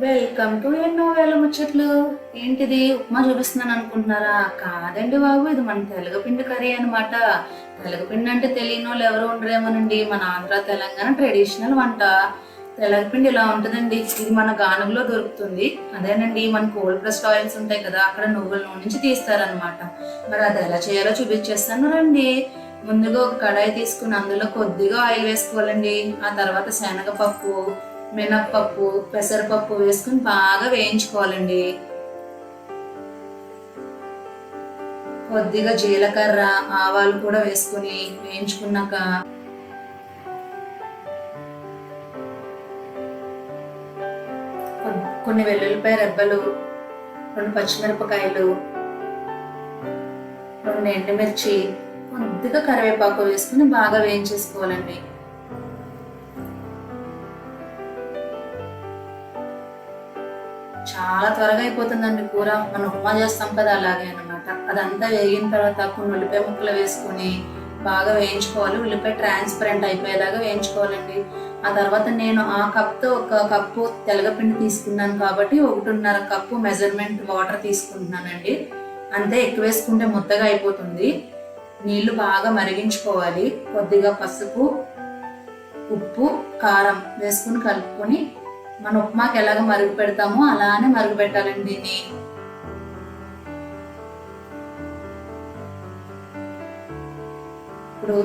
Welcome to ఎన్నో వేల ముచ్చట్లు. ఏంటిది ఉప్మా చూపిస్తున్నాను అనుకుంటున్నారా? కాదండి బాబు, ఇది మన తెలగపిండి కర్రీ అనమాట. తెలగపిండి అంటే తెలియని వాళ్ళు ఎవరు ఉండరేమోనండి. మన ఆంధ్ర తెలంగాణ ట్రెడిషనల్ వంట. తెలగపిండి ఇలా ఉంటుందండి. ఇది మన గానుగులో దొరుకుతుంది. అదేనండి, మన కోల్డ్ ప్రెస్డ్ ఆయిల్స్ ఉంటాయి కదా, అక్కడ నువ్వుల నూనె నుంచి తీస్తారనమాట. మరి అది ఎలా చేయాలో చూపించేస్తాను రండి. ముందుగా ఒక కడాయి తీసుకుని అందులో కొద్దిగా ఆయిల్ వేసుకోవాలండి. ఆ తర్వాత శనగపప్పు, మినప్పప్పు, పెసరపప్పు వేసుకుని బాగా వేయించుకోవాలండి. కొద్దిగా జీలకర్ర, ఆవాలు కూడా వేసుకుని వేయించుకున్నాక కొన్ని వెల్లుల్లిపాయ రెబ్బలు, 2 పచ్చిమిరపకాయలు, 2 ఎండుమిర్చి, కొద్దిగా కరివేపాకు వేసుకుని బాగా వేయించేసుకోవాలండి. చాలా త్వరగా అయిపోతుందండి కూర. మనం ఉప్మా చేస్తాం కదా, అలాగే అనమాట. అదంతా వేగిన తర్వాత కొన్ని ఉల్లిపాయ ముక్కలు వేసుకుని బాగా వేయించుకోవాలి. ఉల్లిపాయ ట్రాన్స్పరెంట్ అయిపోయేలాగా వేయించుకోవాలండి. ఆ తర్వాత నేను ఆ కప్తో 1 కప్పు తెలగపిండి తీసుకున్నాను కాబట్టి 1.5 కప్పు మెజర్మెంట్ వాటర్ తీసుకుంటున్నానండి. అంతే, ఎక్కువ వేసుకుంటే ముద్దగా అయిపోతుంది. నీళ్లు బాగా మరిగించుకోవాలి. కొద్దిగా పసుపు, ఉప్పు, కారం వేసుకుని కలుపుకొని మన ఉప్మాకి ఎలాగ మరుగు పెడతామో అలానే మరుగు పెట్టాలండి దీన్ని. ఇప్పుడు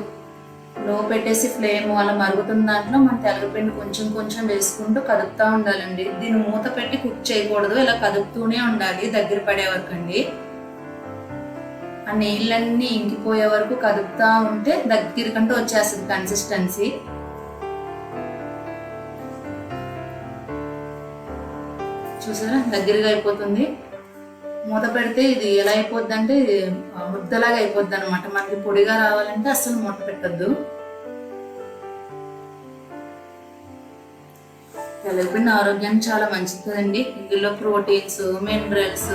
లో పెట్టేసి ఫ్లేమ్ అలా మరుగుతున్న దాంట్లో మన తెలగపిండి కొంచెం కొంచెం వేసుకుంటూ కదుపుతూ ఉండాలండి. దీన్ని మూత పెట్టి కుక్ చేయకూడదు, ఇలా కదుపుతూనే ఉండాలి దగ్గర పడే వరకు అండి. ఆ నీళ్ళన్నీ ఇంకిపోయే వరకు కదుపుతూ ఉంటే దగ్గరకంటూ వచ్చేస్తుంది కన్సిస్టెన్సీ. చూసారా, దగ్గరగా అయిపోతుంది. మూత పెడితే ఇది ఎలా అయిపోద్ది అంటే ముద్దలాగా అయిపోద్ది అనమాట. మనకి పొడిగా రావాలంటే అస్సలు మూత పెట్టద్దు. తెలగపిండి ఆరోగ్యానికి చాలా మంచిది కదండి. ఇందులో proteins, minerals,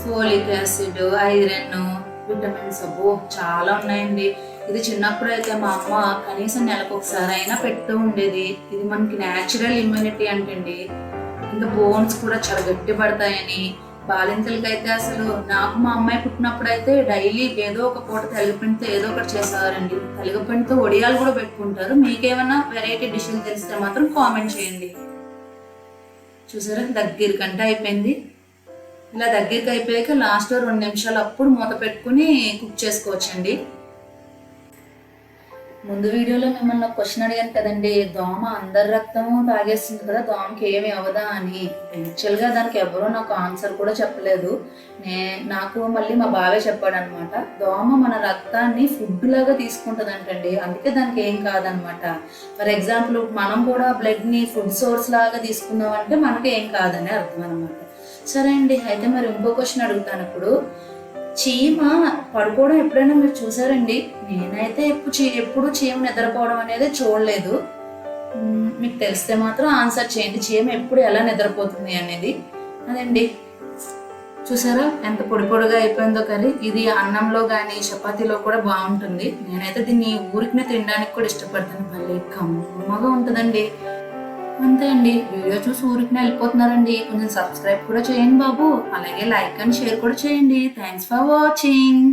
folic acid, iron, vitamins చాలా ఉన్నాయండి. ఇది చిన్నప్పుడు అయితే మా అమ్మ కనీసం నెలకు ఒకసారి అయినా పెడుతూ ఉండేది. ఇది మనకి న్యాచురల్ ఇమ్యూనిటీ అంటండి. ఇంకా బోన్స్ కూడా చాలా గట్టి పడతాయని. బాలింతలకైతే అసలు, నాకు మా అమ్మాయి పుట్టినప్పుడు అయితే డైలీ ఏదో ఒక పూట తెలగపిండితో ఏదో ఒకటి చేసేవారండి. తెలగపిండితో వడియాలు కూడా పెట్టుకుంటారు. మీకేమైనా వెరైటీ డిష్లు తెలిస్తే మాత్రం కామెంట్ చేయండి. చూసారా, దగ్గరికంటే అయిపోయింది. ఇలా దగ్గరికి అయిపోయాక లాస్ట్లో 2 నిమిషాలు అప్పుడు మూత పెట్టుకుని కుక్ చేసుకోవచ్చండి. ముందు వీడియోలో మిమ్మల్ని ఒక క్వశ్చన్ అడిగాను కదండి, దోమ అందరి రక్తం తాగేస్తుంది కదా, దోమకి ఏమి అవ్వదా అని. యాక్చువల్గా దానికి ఎవరో నాకు ఆన్సర్ కూడా చెప్పలేదు. నాకు మళ్ళీ మా బావే చెప్పాడు అనమాట. దోమ మన రక్తాన్ని ఫుడ్ లాగా తీసుకుంటుందంటండి, అందుకే దానికి ఏం కాదనమాట. ఫర్ ఎగ్జాంపుల్ మనం కూడా బ్లడ్ని ఫుడ్ సోర్స్ లాగా తీసుకున్నామంటే మనకి ఏం కాదని అర్థం అనమాట. సరే అండి, అయితే మరి ఇంకో క్వశ్చన్ అడుగుతాను. ఇప్పుడు చీమ పడుకోవడం ఎప్పుడైనా మీరు చూసారండి? నేనైతే ఎప్పుడు చీమ నిద్రపోవడం అనేది చూడలేదు. మీకు తెలిస్తే మాత్రం ఆన్సర్ చేయండి, చీమ ఎప్పుడు ఎలా నిద్రపోతుంది అనేది. అదండి, చూసారా ఎంత పొడి పొడిగా అయిపోయిందో కర్రీ. ఇది అన్నంలో కానీ చపాతీలో కూడా బాగుంటుంది. నేనైతే దీన్ని ఊరికి తినడానికి కూడా ఇష్టపడతాను. భలే కమ్మగా ఉంటుందండి. అంతే అండి, వీడియో చూసి ఊరికి వెళ్ళిపోతున్నారండి. కొంచెం సబ్స్క్రైబ్ కూడా చేయండి బాబు, అలాగే లైక్ అండ్ షేర్ కూడా చేయండి. Thanks for watching.